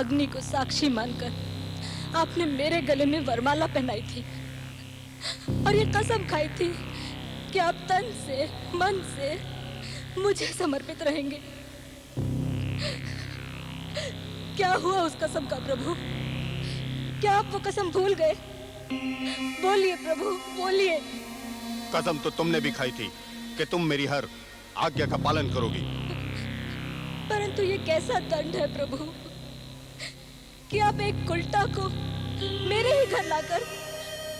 अग्नि को साक्षी मानकर आपने मेरे गले में वरमाला पहनाई थी और ये कसम खाई थी कि आप तन से मन से मुझे समर्पित रहेंगे। क्या हुआ उस कसम का प्रभु? क्या आप वो कसम भूल गए? बोलिए प्रभु, बोलिए। कसम तो तुमने भी खाई थी कि तुम मेरी हर आज्ञा का पालन करोगी। परंतु ये कैसा दंड है प्रभु कि आप एक उल्टा को मेरे ही घर लाकर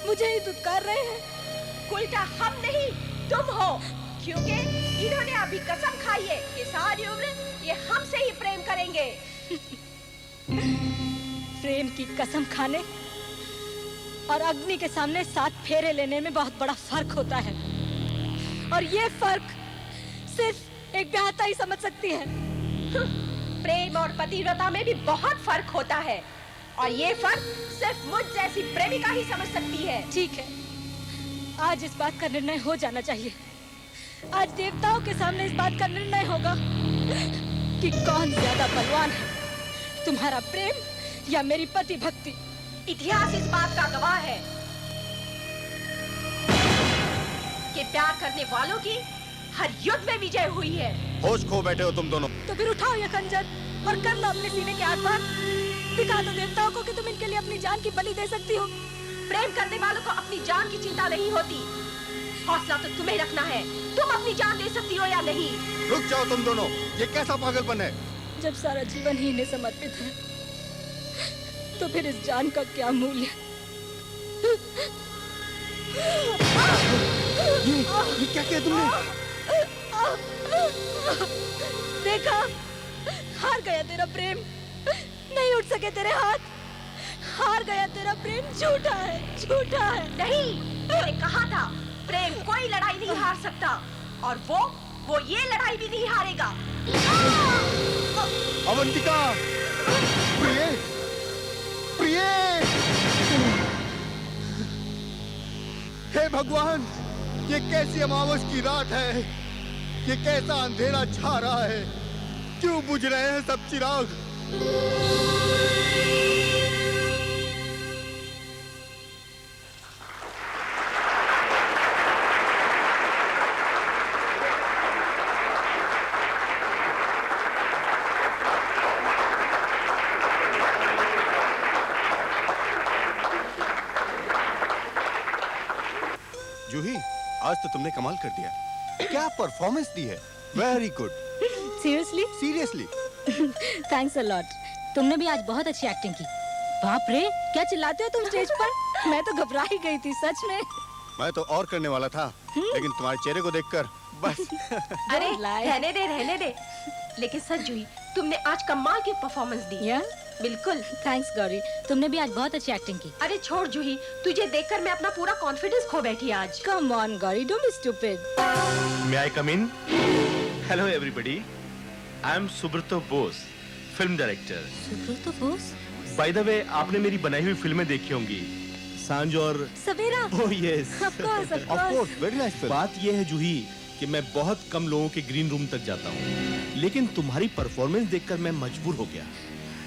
मुझे ही दुत्कार रहे हैं। उल्टा हम नहीं, तुम हो, क्योंकि इन्होंने अभी कसम खाई है कि सारी उम्र ये हमसे ही प्रेम करेंगे। प्रेम की कसम खाने और अग्नि के सामने 7 फेरे लेने में बहुत बड़ा फर्क होता है, और ये फर्क सिर्फ एक ब्याहता ही समझ सकती है। प्रेम और पतिव्रता में भी बहुत फर्क होता है, और ये फर्क सिर्फ मुझ जैसी प्रेमिका ही समझ सकती है। ठीक है, आज इस बात का निर्णय हो जाना चाहिए। आज देवताओं के सामने इस बात का निर्णय होगा कि कौन ज्यादा बलवान है, तुम्हारा प्रेम या मेरी पति भक्ति। इतिहास इस बात का गवाह है कि प्यार करने वालों की हर युद्ध में विजय हुई है। होश खो बैठे हो तुम दोनों। तो फिर उठाओ ये खंजर और कर लो अपने सीने के आर पार। दिखा दो देवताओं को कि तुम इनके लिए अपनी जान की बलि दे सकती हो। प्रेम करने वालों को अपनी जान की चिंता नहीं होती। हौसला तो तुम्हें रखना है, तुम अपनी जान दे सकती हो या नहीं। रुक जाओ तुम दोनों, ये कैसा पागलपन है? जब सारा जीवन ही इन्हें समर्पित है तो फिर इस जान का क्या मूल्य? ये क्या किया तुमने? देखा, हार गया तेरा प्रेम, नहीं उठ सके तेरे हाथ। हार गया तेरा प्रेम, झूठा है, झूठा है। नहीं, मैंने कहा था प्रेम कोई लड़ाई नहीं हार सकता, और वो ये लड़ाई भी नहीं हारेगा। अवंतिका, प्रिय, प्रिय, हे भगवान, ये कैसी अमावस की रात है, ये कैसा अंधेरा छा रहा है, क्यों बुझ रहे हैं सब चिराग? जूही, आज तो तुमने कमाल कर दिया। क्या परफॉर्मेंस दी है, very good. Seriously? Seriously. Thanks a lot. तुमने भी आज बहुत अच्छी एक्टिंग की। बाप रे, क्या चिल्लाते हो तुम स्टेज पर? मैं तो घबरा ही गई थी सच में। मैं तो और करने वाला था, लेकिन तुम्हारे चेहरे को देखकर बस। अरे रहने दे। लेकिन सच जूही, तुमने आज कमाल की परफॉर्मेंस दी। या? बिल्कुल। थैंक्स गौरी, तुमने भी आज बहुत अच्छी एक्टिंग की। अरे छोड़ जूही, तुझे देखकर मैं अपना पूरा कॉन्फिडेंस खो बैठी आज। Come on Gauri, don't be stupid. May I come in? Hello everybody. I am Subrata Bose, film director. Subroto Bose? By the way, आपने मेरी बनाई हुई फिल्में देखी होंगी, सांझ और सवेरा? Oh yes. Of course, of Of course. course, very nice film. बात ये है जूही कि मैं बहुत कम लोगों के ग्रीन रूम तक जाता हूँ, लेकिन तुम्हारी परफॉर्मेंस देखकर मैं मजबूर हो गया।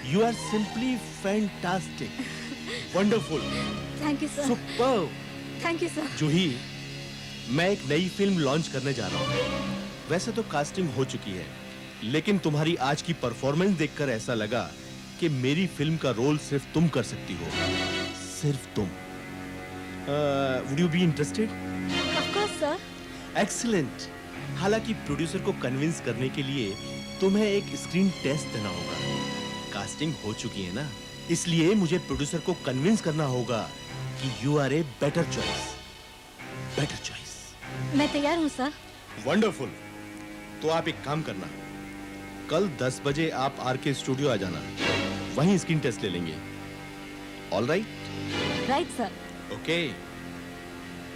You are simply fantastic, wonderful, Thank you sir. superb. Thank you sir. जूही, मैं एक नई फिल्म लॉन्च करने जा रहा हूँ। वैसे तो कास्टिंग हो चुकी है, लेकिन तुम्हारी आज की परफॉर्मेंस देखकर ऐसा लगा कि मेरी फिल्म का रोल सिर्फ तुम कर सकती हो, सिर्फ तुम। Would you be interested? Of course sir. Excellent. हालांकि प्रोड्यूसर को कन्विंस करने के लिए तुम्हें एक स्क्रीन टेस्ट देना होगा। कास्टिंग हो चुकी है ना, इसलिए मुझे प्रोड्यूसर को कन्विंस करना होगा कि you are a better choice. Better choice. मैं तैयार हूँ सर। वंडरफुल। तो आप एक काम करना, कल 10 बजे आप आरके स्टूडियो आ जाना, वहीं स्क्रीन टेस्ट ले लेंगे। All right? Right sir. Okay,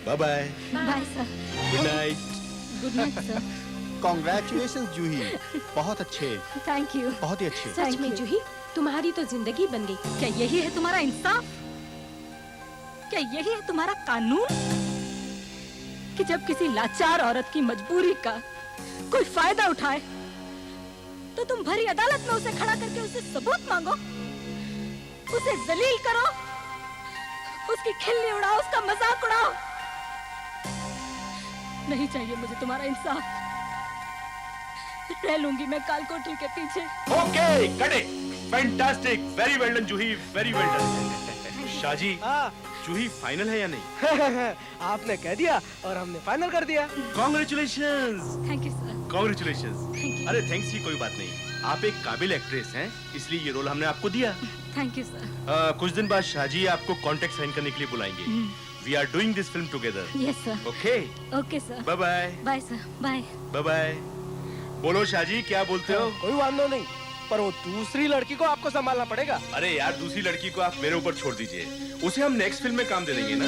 bye bye. Bye sir. Good night. Good night sir. Congratulations Juhi, बहुत अच्छे, थैंक यू। बहुत ही अच्छे। सच में जूही, तुम्हारी तो जिंदगी बन गई। क्या यही है तुम्हारा इंसाफ? क्या यही है तुम्हारा कानून कि जब किसी लाचार औरत की मजबूरी का कोई फायदा उठाए तो तुम भरी अदालत में उसे खड़ा करके उससे सबूत मांगो? उसे जलील करो, उसकी खिल्ली उड़ाओ, उसका मजाक उड़ाओ। नहीं चाहिए मुझे तुम्हारा इंसाफ। रह लूंगी मैं काल कोठरी के पीछे। Okay, cut it. Fantastic, very well done Juhi, very well done. Shahji, Juhi final है या नहीं? आपने कह दिया और हमने फाइनल कर दिया। Congratulations. Thank you sir. Congratulations. Thank you. अरे थैंक्स की कोई बात नहीं, आप एक काबिल एक्ट्रेस हैं, इसलिए ये रोल हमने आपको दिया। Thank you sir. कुछ दिन बाद शाहजी आपको कॉन्ट्रैक्ट साइन करने के लिए बुलाएंगे। We are doing this film together. Yes sir. Okay, okay sir. Bye bye. Bye sir, bye. Bye bye. बोलो शाहजी, क्या बोलते हो? कोई वांदो नहीं, पर वो दूसरी लड़की को आपको संभालना पड़ेगा। अरे यार, दूसरी लड़की को आप मेरे ऊपर छोड़ दीजिए, उसे हम नेक्स्ट फिल्म में काम दे देंगे ना।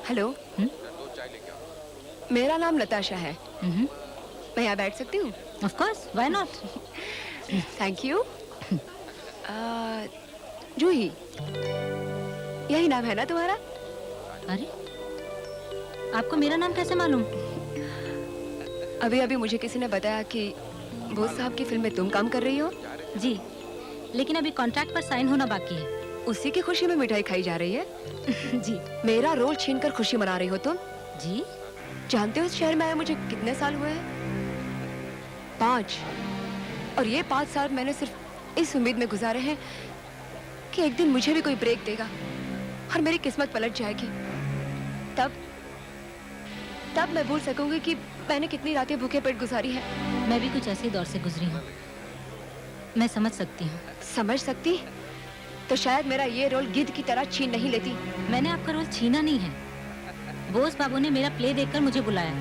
हेलो, मेरा नाम नताशा है। मैं यहाँ बैठ सकती हूँ? Of course, why not? Thank you. Juhi, यही नाम है ना तुम्हारा? अरे, आपको मेरा नाम कैसे मालूम? अभी अभी मुझे किसी ने बताया कि बोस साहब की फिल्म में तुम काम कर रही हो। जी, लेकिन अभी कॉन्ट्रैक्ट पर साइन होना बाकी है। उसी की खुशी में मिठाई खाई जा रही है। जी। मेरा रोल छीनकर खुशी मना रही हो तुम? जी? जानते हो इस शहर में आए मुझे कितने साल हुए हैं? 5। और ये 5 साल मैंने सिर्फ इस उम्मीद में गुजारे हैं कि एक दिन मुझे भी कोई ब्रेक देगा और मेरी किस्मत पलट जाएगी। तब मैं भूल सकूंगी कि मैंने कितनी रातें भूखे पेट गुजारी है। मैं भी कुछ ऐसे दौर से गुजरी हूँ, मैं समझ सकती हूँ। समझ सकती तो शायद मेरा ये रोल गिद्ध की तरह छीन नहीं लेती। मैंने आपका रोल छीना नहीं है। बोस बाबू ने मेरा प्ले देखकर मुझे बुलाया।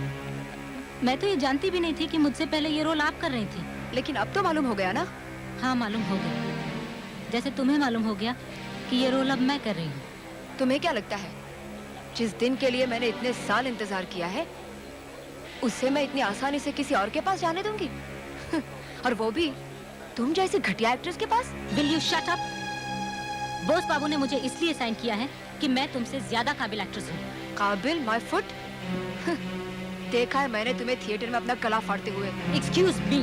मैं तो ये जानती भी नहीं थी कि मुझसे पहले ये रोल आप कर रही थी। लेकिन अब तो मालूम हो गया ना? हाँ, मालूम हो गया, जैसे तुम्हें मालूम हो गया कि ये रोल अब मैं कर रही हूँ। तुम्हें क्या लगता है जिस दिन के लिए मैंने इतने साल इंतजार किया है उसे मैं इतनी आसानी से किसी और के पास जाने दूंगी? और वो भी तुम जैसी घटिया एक्ट्रेस के पास? Will you shut up? Bose Babu ने मुझे इसलिए साइन किया है कि मैं तुमसे ज्यादा काबिल एक्ट्रेस हूँ। काबिल? My foot? देखा है मैंने तुम्हें थिएटर में अपना गला फाड़ते हुए। Excuse me.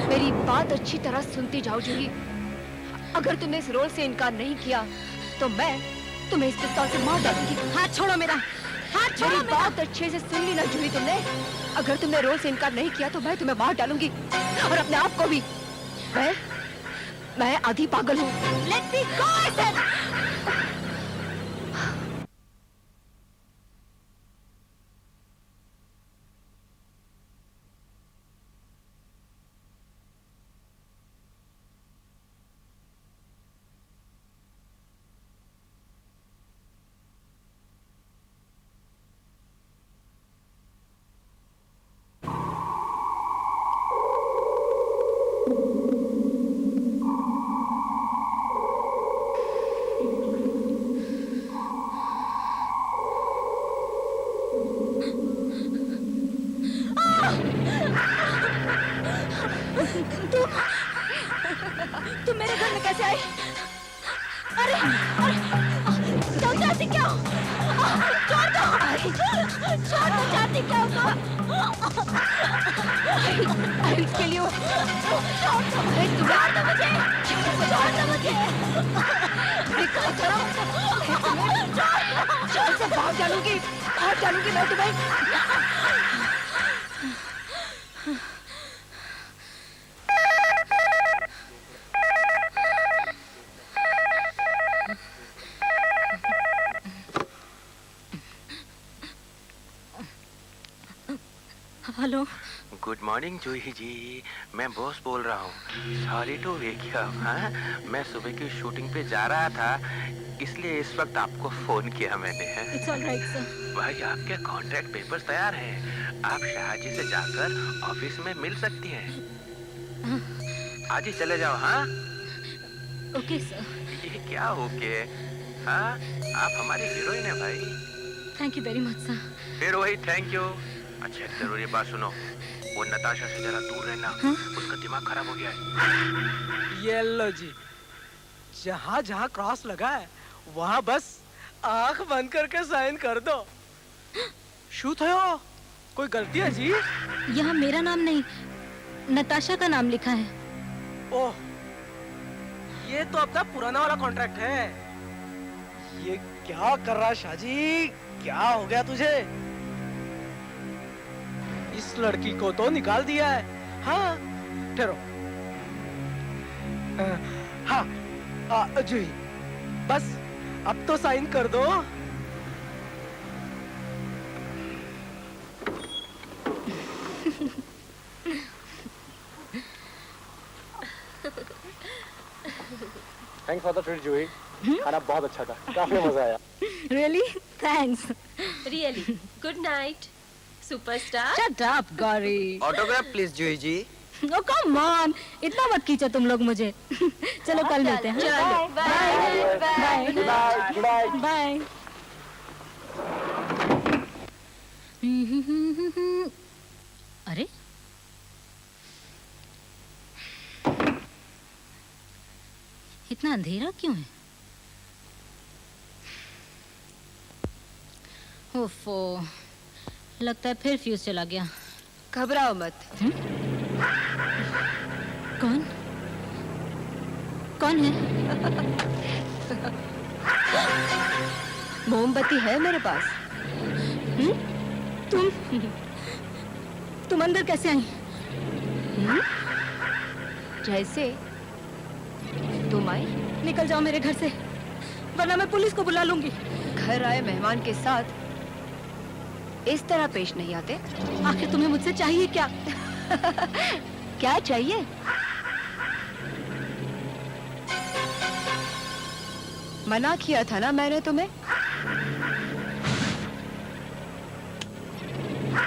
मेरी बात अच्छी तरह सुनती जाओ जूही। अगर तुमने इस रोल से इनकार नहीं किया तो मैं तुम्हें इस पिस्तौल से मार डालूंगी। हाथ छोड़ो मेरा, हाथ छोड़ो मेरी मेरा। बात अच्छे से सुन ली ना जूही तुमने? अगर तुमने रोल से इनकार नहीं किया तो मैं तुम्हें मार डालूंगी और अपने आप को भी। मैं आधी पागल हूँ। Let me go, I said. तुम मेरे घर में कैसे आई? अरे तुम चाहती क्या हो? छोड़ दो, छोड़ दो। चाहती क्या हो तुम? I'll kill you. छोड़ दो मुझे, छोड़ दो मुझे। निकाल करो। छोड़ से भाग डालूंगी मैं तुम्हें। Hello. Good morning Juhi ji, मैं बॉस बोल रहा हूँ। Sorry to wake you up. हाँ, मैं सुबह की शूटिंग पे जा रहा था, इसलिए इस वक्त आपको फोन किया मैंने। It's all right sir. भाई, आपके कॉन्ट्रैक्ट पेपर्स तैयार हैं। आप शाहजी से जाकर ऑफिस में मिल सकती हैं। आज ही चले जाओ। हाँ, ओके सर। ये क्या ओके? हाँ, आप हमारी हीरोइन है भाई। Thank you very much sir. फिर वही थैंक यू। अच्छा, एक जरूरी बात सुनो, वो नताशा से जरा दूर रहना। उसका दिमाग खराब हो गया है। ये लो जी, जहाँ जहाँ क्रॉस लगा है वहाँ बस आंख बंद करके साइन कर दो। शू थयो? कोई गलती है जी? यहाँ मेरा नाम नहीं, नताशा का नाम लिखा है। ओह, ये तो अपना पुराना वाला कॉन्ट्रैक्ट है। ये क्या कर रहा है शाहजी? क्या हो गया तुझे? इस लड़की को तो निकाल दिया है। हाँ ठहरो। हाँ जूही, बस अब तो साइन कर दो। थैंक्स फॉर द ट्रीट जूही। खाना बहुत अच्छा था, काफी मजा आया। Really? Thanks. Really? Good night, superstar. Shut up, Gauri. Autograph please Juhi ji. Oh, come on. इतना मत खींचो तुम लोग मुझे। चलो कल मिलते हैं। चलो, bye. Bye. Good night. Bye. अरे इतना अंधेरा क्यों है? ओफो, लगता है फिर फ्यूज चला गया। घबराओ मत। कौन कौन है? मोमबत्ती है मेरे पास। तुम अंदर कैसे आई? जैसे तुम आई। निकल जाओ मेरे घर से, वरना मैं पुलिस को बुला लूंगी। घर आए मेहमान के साथ इस तरह पेश नहीं आते। आखिर तुम्हें मुझसे चाहिए क्या? क्या चाहिए? मना किया था ना मैंने तुम्हें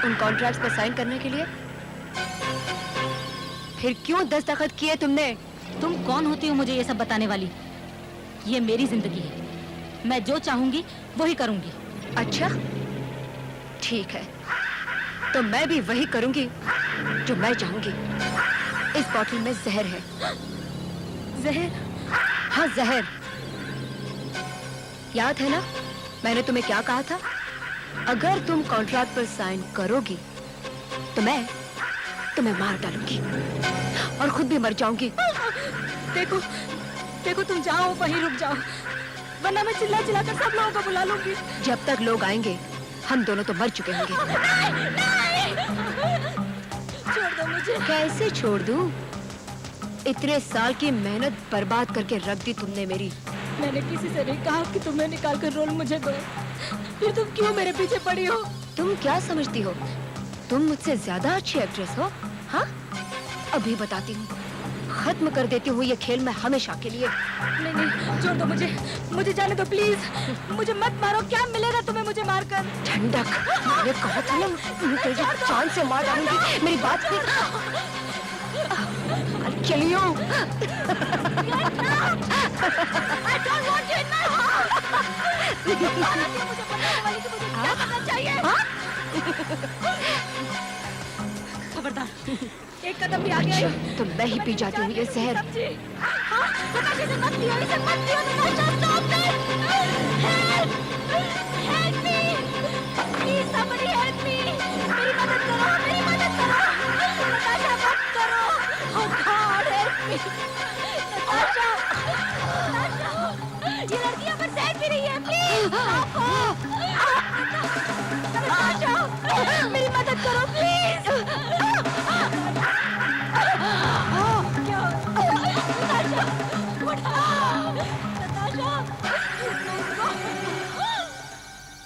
उन कॉन्ट्रैक्ट्स पर साइन करने के लिए। फिर क्यों दस्तखत किए तुमने? तुम कौन होती हो मुझे ये सब बताने वाली? ये मेरी जिंदगी है, मैं जो चाहूंगी वही करूंगी। अच्छा ठीक है, तो मैं भी वही करूंगी जो मैं चाहूंगी। इस बॉटल में जहर है। जहर? हाँ जहर। याद है ना मैंने तुम्हें क्या कहा था? अगर तुम कॉन्ट्रैक्ट पर साइन करोगी तो मैं तुम्हें मार डालूंगी और खुद भी मर जाऊंगी। देखो देखो, तुम जाओ वहीं रुक जाओ, वरना मैं चिल्ला चिल्ला कर सब लोगों को बुला लूंगी। जब तक लोग आएंगे हम दोनों तो मर चुके होंगे। छोड़ दो मुझे। कैसे छोड़ दूं? इतने साल की मेहनत बर्बाद करके रख दी तुमने मेरी। मैंने किसी से नहीं कहा कि तुम्हें निकाल कर रोल मुझे दो, फिर तुम क्यों मेरे पीछे पड़ी हो? तुम क्या समझती हो तुम मुझसे ज्यादा अच्छी एक्ट्रेस हो? हाँ अभी बताती हूँ, खत्म कर देती हूँ ये खेल मैं हमेशा के लिए। नहीं नहीं, छोड़ दो मुझे, मुझे जाने दो प्लीज। मुझे मत मारो, क्या मिलेगा तुम्हें मुझे मारकर? ठंडक। मैंने कहा था ना तुझे जान से मार डालूंगी। मेरी बात सुन। चलियो। खबरदार, एक कदम भी आगे आई तो मैं ही पी जाती हूँ ये जहर। ये लड़की पर जहर पी रही है, प्लीज मेरी मदद करो please.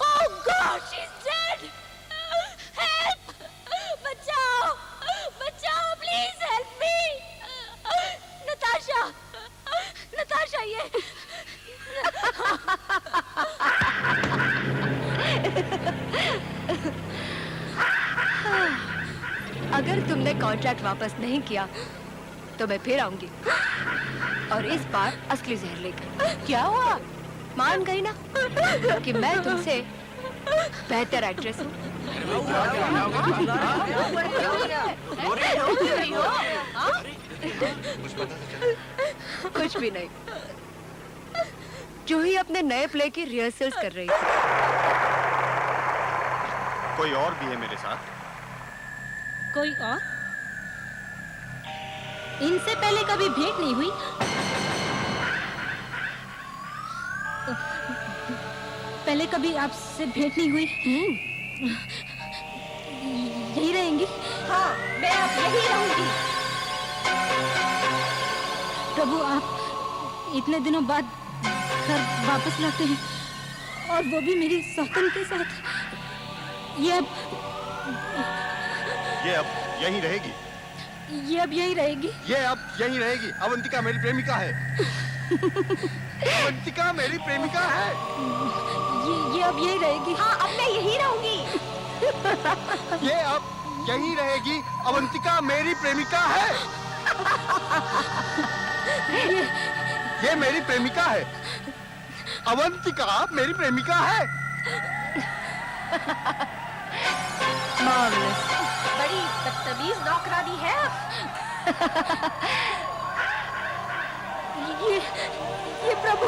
Oh God, she's dead! Help! बचाओ! बचाओ! Please help me! Natasha! Natasha, ये अगर तुमने कॉन्ट्रैक्ट वापस नहीं किया तो मैं फिर आऊंगी और इस बार असली जहर लेकर। क्या हुआ? मान गई ना कि मैं तुमसे बेहतर एक्ट्रेस हूँ। कुछ भी नहीं, जूही अपने नए प्ले की रिहर्सल्स कर रही थी। कोई और भी है मेरे साथ? कोई और? इनसे पहले कभी भेंट नहीं हुई? पहले कभी आपसे भेंट नहीं हुई। यही रहेंगी? हाँ, मैं अब यही रहूंगी। प्रभु, आप इतने दिनों बाद घर वापस लाते हैं और वो भी मेरी सौतन के साथ। ये अब यहीं रहेगी। ये अब यहीं रहेगी। ये अब यहीं रहेगी। अवंतिका मेरी प्रेमिका है। अवंतिका मेरी प्रेमिका है। ये अब यहीं रहेगी। हाँ, अब मैं यही रहूंगी। ये अब यहीं रहेगी। अवंतिका मेरी प्रेमिका है। ये मेरी प्रेमिका है। अवंतिका मेरी प्रेमिका है। Marvelous. बड़ी बदतमीज नौकरानी है। ये प्रभु।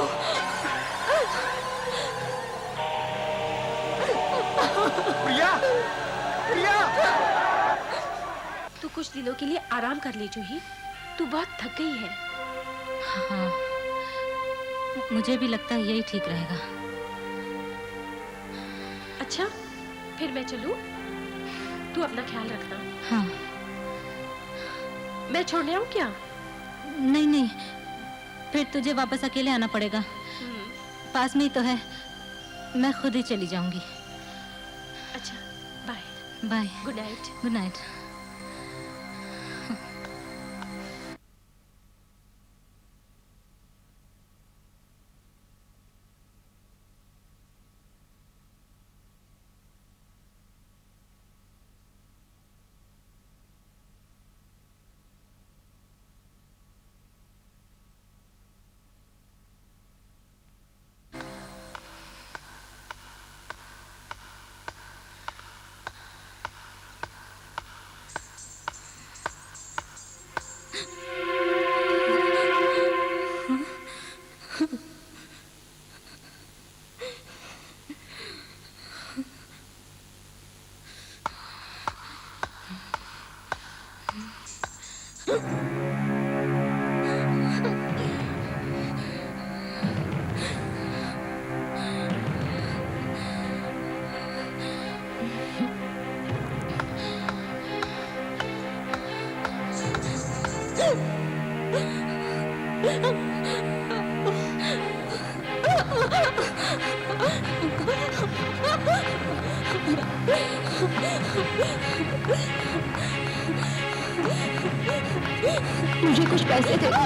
प्रिया, प्रिया। तू कुछ दिनों के लिए आराम कर ले जूही। तू बहुत थक गई है। हाँ, मुझे भी लगता है यही ठीक रहेगा। अच्छा, फिर मैं चलूं? तू अपना ख्याल रखना। हाँ। मैं छोड़ने आऊं क्या? नहीं नहीं, फिर तुझे वापस अकेले आना पड़ेगा। पास में ही तो है, मैं खुद ही चली जाऊंगी। अच्छा, bye. Bye. Good night. Good night. मुझे कुछ पैसे दे दो।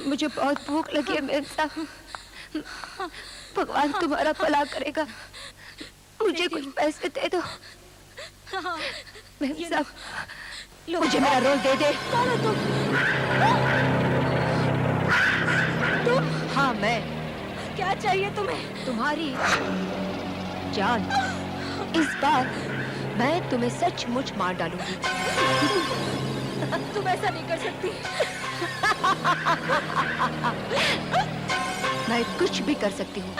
मुझे बहुत भूख लगी है मेम साहब। भगवान तुम्हारा भला करेगा। मुझे कुछ पैसे दे दो मेम साहब। मुझे मेरा रोल दे दे। कौन है तुम? हाँ, मैं। क्या चाहिए तुम्हें? तुम्हारी जान। इस बार मैं तुम्हें सचमुच मार डालूंगी। तुम ऐसा नहीं कर सकती। मैं कुछ भी कर सकती हूँ,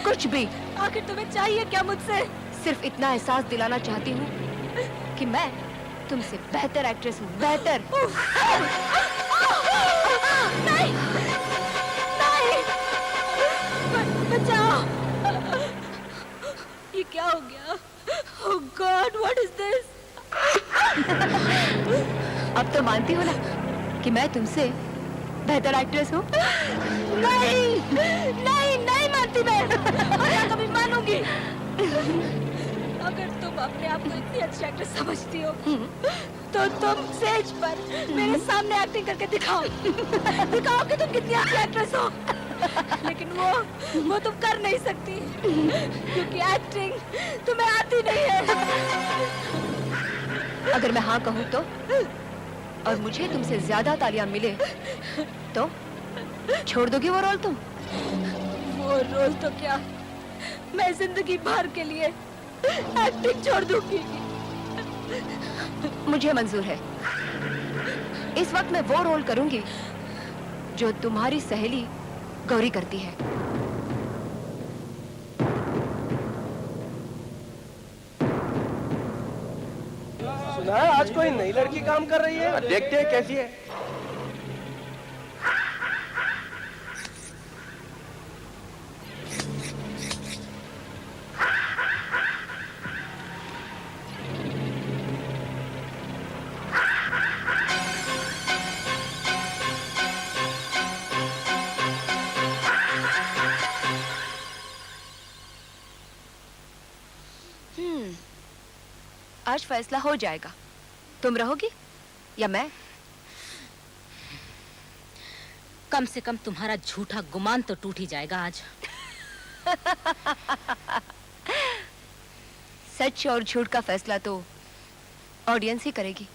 कुछ भी। आखिर तुम्हें चाहिए क्या मुझसे? सिर्फ इतना एहसास दिलाना चाहती हूँ कि मैं तुमसे बेहतर एक्ट्रेस हूँ, बेहतर। नहीं, नहीं, बचाओ। ये क्या हो गया? Oh God, what is this? अब तो मानती हो ना कि मैं तुमसे बेहतर एक्ट्रेस हूँ? नहीं, नहीं, नहीं मानती मैं। और ना कभी मानूंगी। अगर तुम अपने आप को इतनी अच्छी एक्ट्रेस समझती हो, तो तुम स्टेज पर मेरे सामने एक्टिंग करके दिखाओ। दिखाओ कि तुम कितनी अच्छी एक्ट्रेस हो। लेकिन वो तुम कर नहीं सकती, क्योंकि एक्टिंग तुम्हें आती नहीं है। अगर मैं हाँ कहूँ तो, और मुझे तुमसे ज्यादा तालियां मिले तो छोड़ दोगी वो रोल तुम? वो रोल तो क्या, मैं जिंदगी भर के लिए एक्टिंग छोड़ दूंगी। मुझे मंजूर है। इस वक्त मैं वो रोल करूंगी जो तुम्हारी सहेली गौरी करती है। सुना है आज कोई नई लड़की काम कर रही है। देखते हैं कैसी है। आज फैसला हो जाएगा। तुम रहोगी या मैं? कम से कम तुम्हारा झूठा गुमान तो टूट ही जाएगा आज। सच और झूठ का फैसला तो ऑडियंस ही करेगी।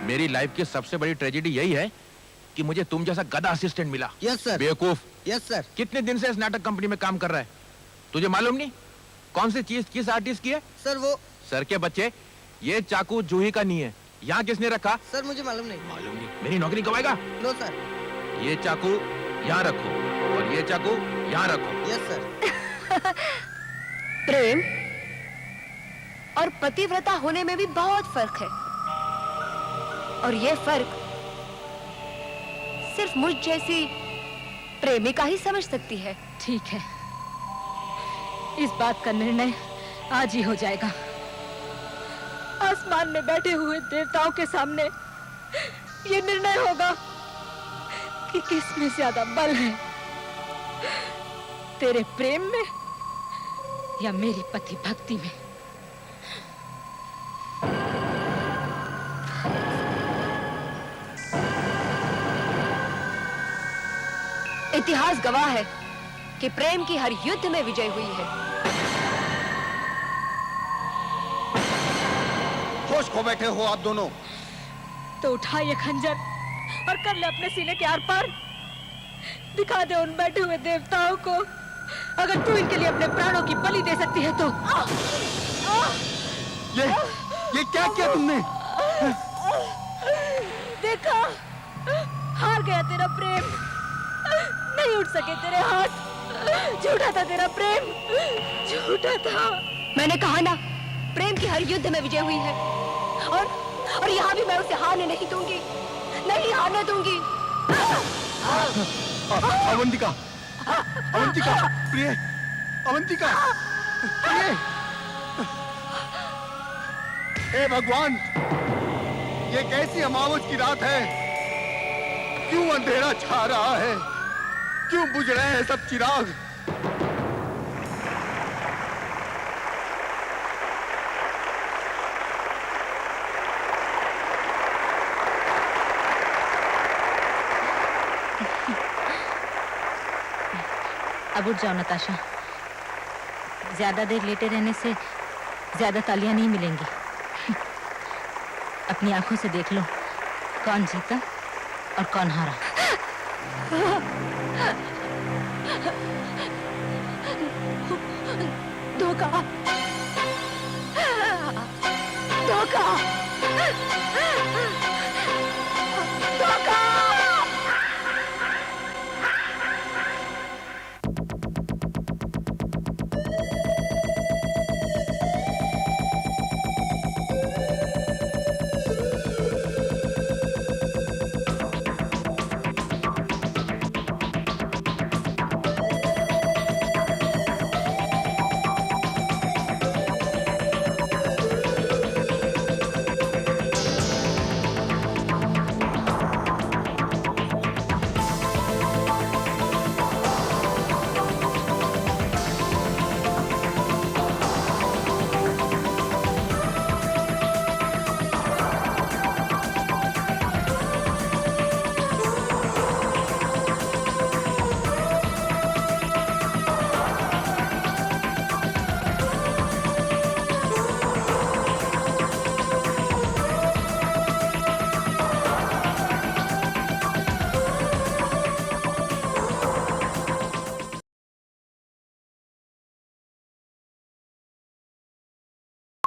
मेरी लाइफ की सबसे बड़ी ट्रेजेडी यही है कि मुझे तुम जैसा गधा असिस्टेंट मिला। Yes sir. बेवकूफ। Yes sir. कितने दिन से इस नाटक कंपनी में काम कर रहा है, तुझे मालूम नहीं कौन सी चीज किस आर्टिस्ट की है? सर वो सर के बच्चे, ये चाकू जूही का नहीं है। यहाँ किसने रखा? सर मुझे मालूम नहीं। मालूम नहीं? मेरी नौकरी कब आएगा? No sir. ये चाकू यहाँ रखो और ये चाकू यहाँ रखो। Yes sir. प्रेम और पतिव्रता होने में भी बहुत फर्क है, और ये फर्क सिर्फ मुझ जैसी प्रेमिका ही समझ सकती है। ठीक है, इस बात का निर्णय आज ही हो जाएगा। आसमान में बैठे हुए देवताओं के सामने ये निर्णय होगा कि किसमें ज्यादा बल है, तेरे प्रेम में या मेरी पति भक्ति में। इतिहास गवाह है कि प्रेम की हर युद्ध में विजय हुई है। होश खो बैठे हो आप दोनों। तो उठा ये खंजर और कर ले अपने सीने के आर पार। दिखा दे उन बैठे हुए देवताओं को, अगर तू इनके लिए अपने प्राणों की बलि दे सकती है तो। ये क्या किया तुमने? देखा, हार गया तेरा प्रेम, नहीं उठ सके तेरे हाथ। झूठा था तेरा प्रेम, झूठा था। मैंने कहा ना, प्रेम की हर युद्ध में विजय हुई है, और यहाँ भी मैं उसे हारने नहीं दूंगी, नहीं हारने दूंगी। अवंतिका, अवंतिका, प्रिय, अवंतिका, प्रिय। हे भगवान, ये कैसी अमावस की रात है? क्यों अंधेरा छा रहा है? क्यों बुझ रहे हैं सब चिराग? अब उठ जाओ नताशा, ज्यादा देर लेटे रहने से ज्यादा तालियां नहीं मिलेंगी। अपनी आंखों से देख लो कौन जीता और कौन हारा। धोखा, धोखा।